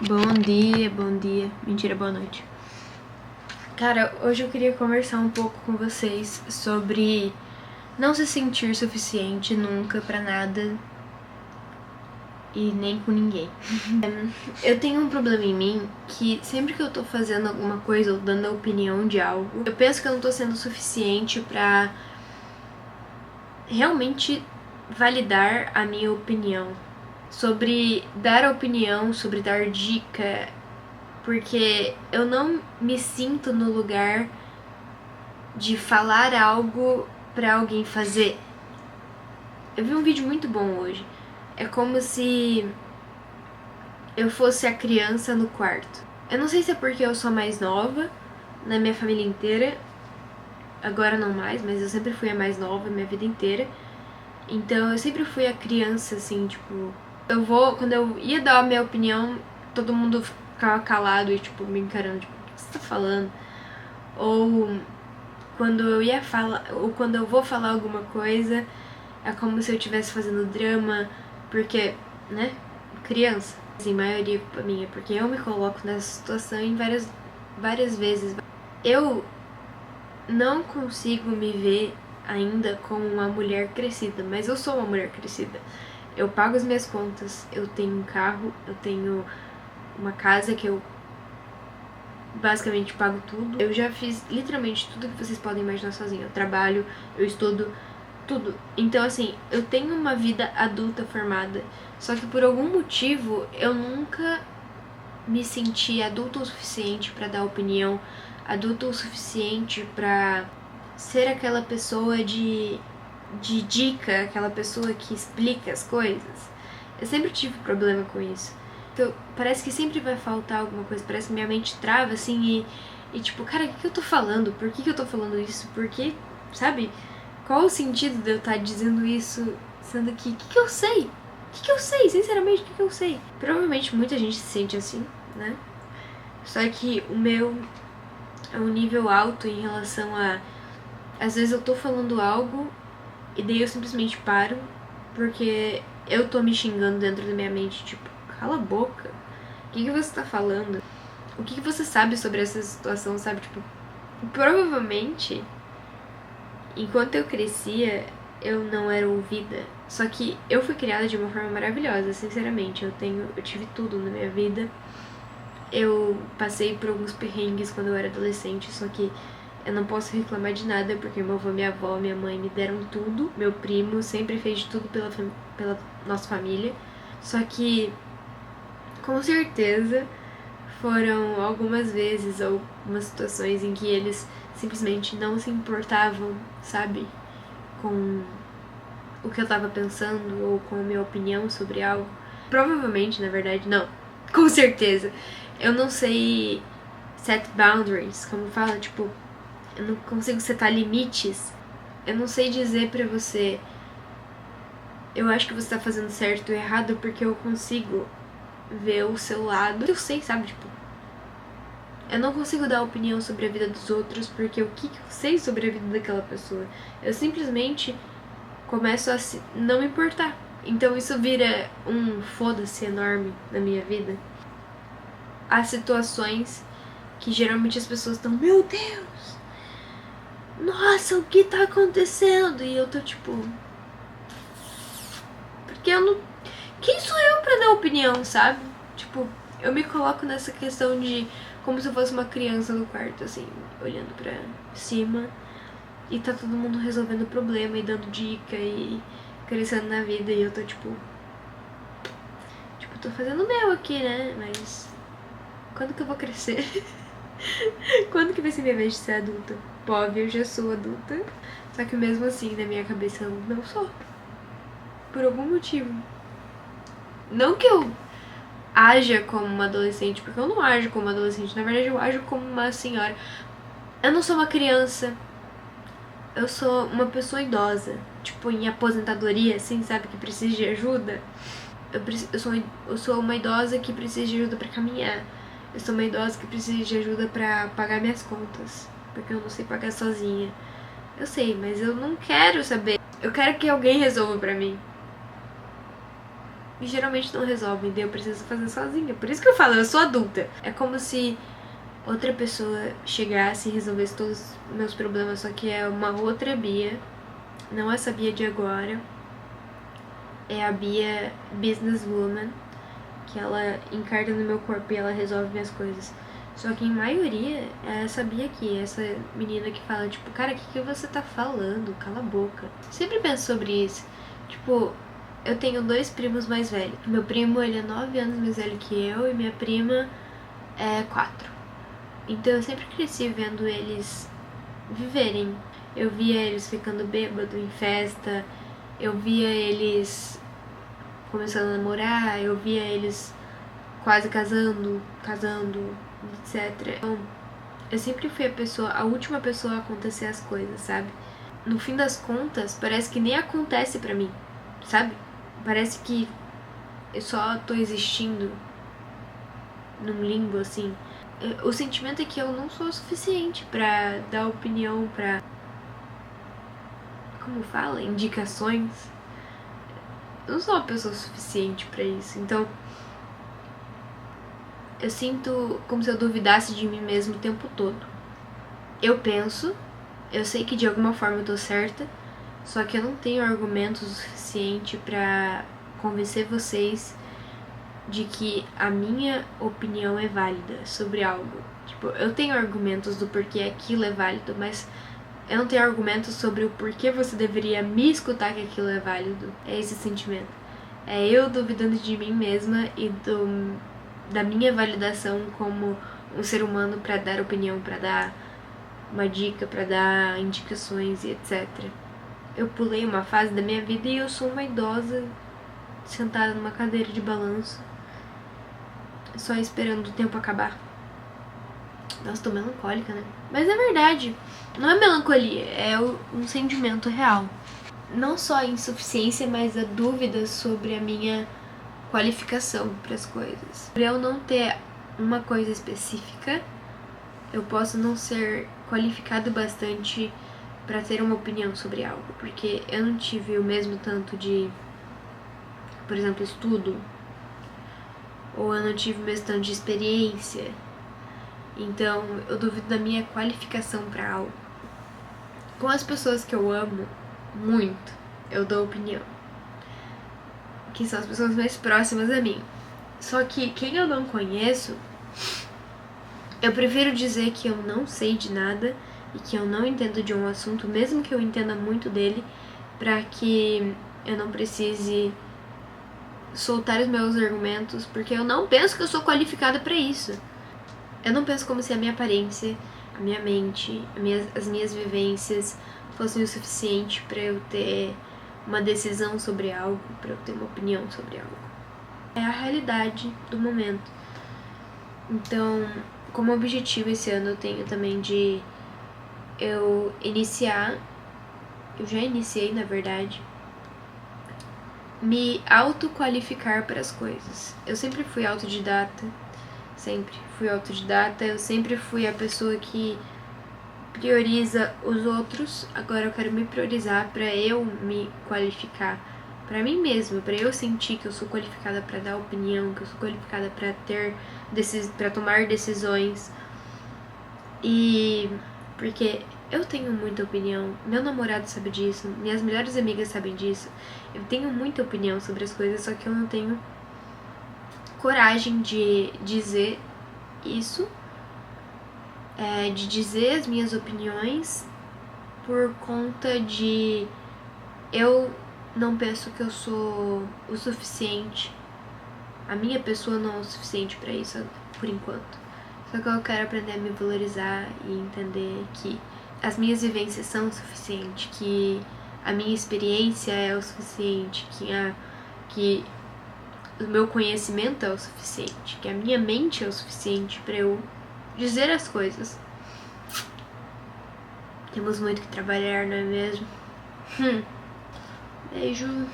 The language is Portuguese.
Bom dia. Mentira, boa noite. Cara, hoje eu queria conversar um pouco com vocês sobre não se sentir suficiente nunca pra nada e nem com ninguém. Eu tenho um problema em mim que sempre que eu tô fazendo alguma coisa ou dando a opinião de algo, eu penso que eu não tô sendo suficiente pra realmente validar a minha opinião. Sobre dar opinião, sobre dar dica, porque eu não me sinto no lugar de falar algo pra alguém fazer. Eu vi um vídeo muito bom hoje. É como se eu fosse a criança no quarto. Eu não sei se é porque eu sou mais nova na minha família inteira. Agora não mais, mas eu sempre fui a mais nova minha vida inteira. Então eu sempre fui a criança, assim, tipo... Quando eu ia dar a minha opinião, todo mundo ficava calado e, tipo, me encarando, tipo, o que você tá falando? Ou quando eu vou falar alguma coisa, é como se eu estivesse fazendo drama, porque, né, criança. Assim, maioria é culpa minha, porque eu me coloco nessa situação em várias vezes. Eu não consigo me ver ainda como uma mulher crescida, mas eu sou uma mulher crescida. Eu pago as minhas contas, eu tenho um carro, eu tenho uma casa que eu basicamente pago tudo. Eu já fiz literalmente tudo que vocês podem imaginar sozinha. Eu trabalho, eu estudo, tudo. Então, assim, eu tenho uma vida adulta formada. Só que por algum motivo eu nunca me senti adulta o suficiente pra dar opinião, adulta o suficiente pra ser aquela pessoa de dica, aquela pessoa que explica as coisas. Eu sempre tive problema com isso. Então, parece que sempre vai faltar alguma coisa, parece que minha mente trava assim e tipo, cara, o que eu tô falando? Por que eu tô falando isso? Por que, sabe? Qual o sentido de eu estar dizendo isso, sendo que, o que eu sei? O que eu sei? Sinceramente, o que eu sei? Provavelmente muita gente se sente assim, né? Só que o meu é um nível alto em relação a... Às vezes eu tô falando algo e daí eu simplesmente paro, porque eu tô me xingando dentro da minha mente, tipo, cala a boca. O que você tá falando? O que você sabe sobre essa situação, sabe? Tipo, provavelmente, enquanto eu crescia, eu não era ouvida. Só que eu fui criada de uma forma maravilhosa, sinceramente. Eu tive tudo na minha vida. Eu passei por alguns perrengues quando eu era adolescente, só que eu não posso reclamar de nada, porque meu avô, minha avó, minha mãe me deram tudo. Meu primo sempre fez de tudo pela nossa família. Só que, com certeza, foram algumas vezes, algumas situações em que eles simplesmente não se importavam, sabe? Com o que eu tava pensando ou com a minha opinião sobre algo. Provavelmente, na verdade, não. Com certeza. Eu não sei set boundaries, como fala, tipo, eu não consigo setar limites. Eu não sei dizer pra você, eu acho que você tá fazendo certo ou errado, porque eu consigo ver o seu lado. Eu sei, sabe, tipo, eu não consigo dar opinião sobre a vida dos outros, porque o que eu sei sobre a vida daquela pessoa? Eu simplesmente começo a não me importar. Então isso vira um foda-se enorme na minha vida. Há situações que geralmente as pessoas estão, meu Deus, nossa, o que tá acontecendo? E eu tô tipo, porque eu não... Quem sou eu pra dar opinião, sabe? Tipo, eu me coloco nessa questão de como se eu fosse uma criança no quarto, assim, olhando pra cima. E tá todo mundo resolvendo o problema e dando dica e crescendo na vida. E eu tô tipo, tô fazendo o meu aqui, né? Mas quando que eu vou crescer? Quando que vai ser minha vez de ser adulta? Pô, eu já sou adulta. Só que mesmo assim, na minha cabeça, eu não sou. Por algum motivo. Não que eu haja como uma adolescente, porque eu não ajo como uma adolescente. Na verdade, eu ajo como uma senhora. Eu não sou uma criança. Eu sou uma pessoa idosa. Tipo, em aposentadoria, assim, sabe? Que precisa de ajuda. Eu sou uma idosa que precisa de ajuda pra caminhar. Eu sou uma idosa que precisa de ajuda pra pagar minhas contas. Porque eu não sei pagar sozinha. Eu sei, mas eu não quero saber. Eu quero que alguém resolva pra mim. geralmente não resolvem, daí eu preciso fazer sozinha. Por isso que eu falo, eu sou adulta. É como se outra pessoa chegasse e resolvesse todos os meus problemas, só que é uma outra Bia, não essa Bia de agora. É a Bia businesswoman, que ela encarna no meu corpo e ela resolve minhas coisas. Só que em maioria é essa Bia aqui, essa menina que fala, tipo, cara, o que você tá falando? Cala a boca. Sempre penso sobre isso. Tipo, eu tenho 2 primos mais velhos. Meu primo, ele é 9 anos mais velho que eu e minha prima é 4. Então eu sempre cresci vendo eles viverem. Eu via eles ficando bêbado em festa, eu via eles começando a namorar, eu via eles quase casando, etc. Então, eu sempre fui a última pessoa a acontecer as coisas, sabe? No fim das contas, parece que nem acontece pra mim, sabe? Parece que eu só tô existindo num limbo, assim. O sentimento é que eu não sou o suficiente pra dar opinião, pra... como fala? Indicações. Eu não sou uma pessoa suficiente pra isso, então... eu sinto como se eu duvidasse de mim mesmo o tempo todo. Eu penso, eu sei que de alguma forma eu tô certa, só que eu não tenho argumentos o suficiente pra convencer vocês de que a minha opinião é válida sobre algo. Tipo, eu tenho argumentos do porquê aquilo é válido, mas eu não tenho argumentos sobre o porquê você deveria me escutar que aquilo é válido. É esse sentimento. É eu duvidando de mim mesma e da minha validação como um ser humano pra dar opinião, pra dar uma dica, pra dar indicações e etc. Eu pulei uma fase da minha vida e eu sou uma idosa sentada numa cadeira de balanço, só esperando o tempo acabar. Nossa, tô melancólica, né? Mas é verdade, não é melancolia, é um sentimento real. Não só a insuficiência, mas a dúvida sobre a minha qualificação para as coisas. Por eu não ter uma coisa específica, eu posso não ser qualificado bastante para ter uma opinião sobre algo, porque eu não tive o mesmo tanto de, por exemplo, estudo, ou eu não tive o mesmo tanto de experiência. Então eu duvido da minha qualificação para algo. Com as pessoas que eu amo muito, eu dou opinião, que são as pessoas mais próximas a mim. Só que quem eu não conheço, eu prefiro dizer que eu não sei de nada e que eu não entendo de um assunto, mesmo que eu entenda muito dele, pra que eu não precise soltar os meus argumentos, porque eu não penso que eu sou qualificada pra isso. Eu não penso como se a minha aparência, a minha mente, as minhas vivências fossem o suficiente pra eu ter uma decisão sobre algo, pra eu ter uma opinião sobre algo. É a realidade do momento. Então, como objetivo esse ano eu tenho também de eu já iniciei na verdade, me autoqualificar para as coisas. Eu sempre fui autodidata, eu sempre fui a pessoa que prioriza os outros. Agora eu quero me priorizar para eu me qualificar para mim mesma, para eu sentir que eu sou qualificada para dar opinião, que eu sou qualificada para tomar decisões. E porque eu tenho muita opinião, meu namorado sabe disso, minhas melhores amigas sabem disso. Eu tenho muita opinião sobre as coisas, só que eu não tenho coragem de dizer isso, de dizer as minhas opiniões, por conta de eu não penso que eu sou o suficiente. A minha pessoa não é o suficiente pra isso, por enquanto. Só que eu quero aprender a me valorizar e entender que as minhas vivências são o suficiente, que a minha experiência é o suficiente, que o meu conhecimento é o suficiente, que a minha mente é o suficiente pra eu dizer as coisas. Temos muito que trabalhar, não é mesmo? Beijo.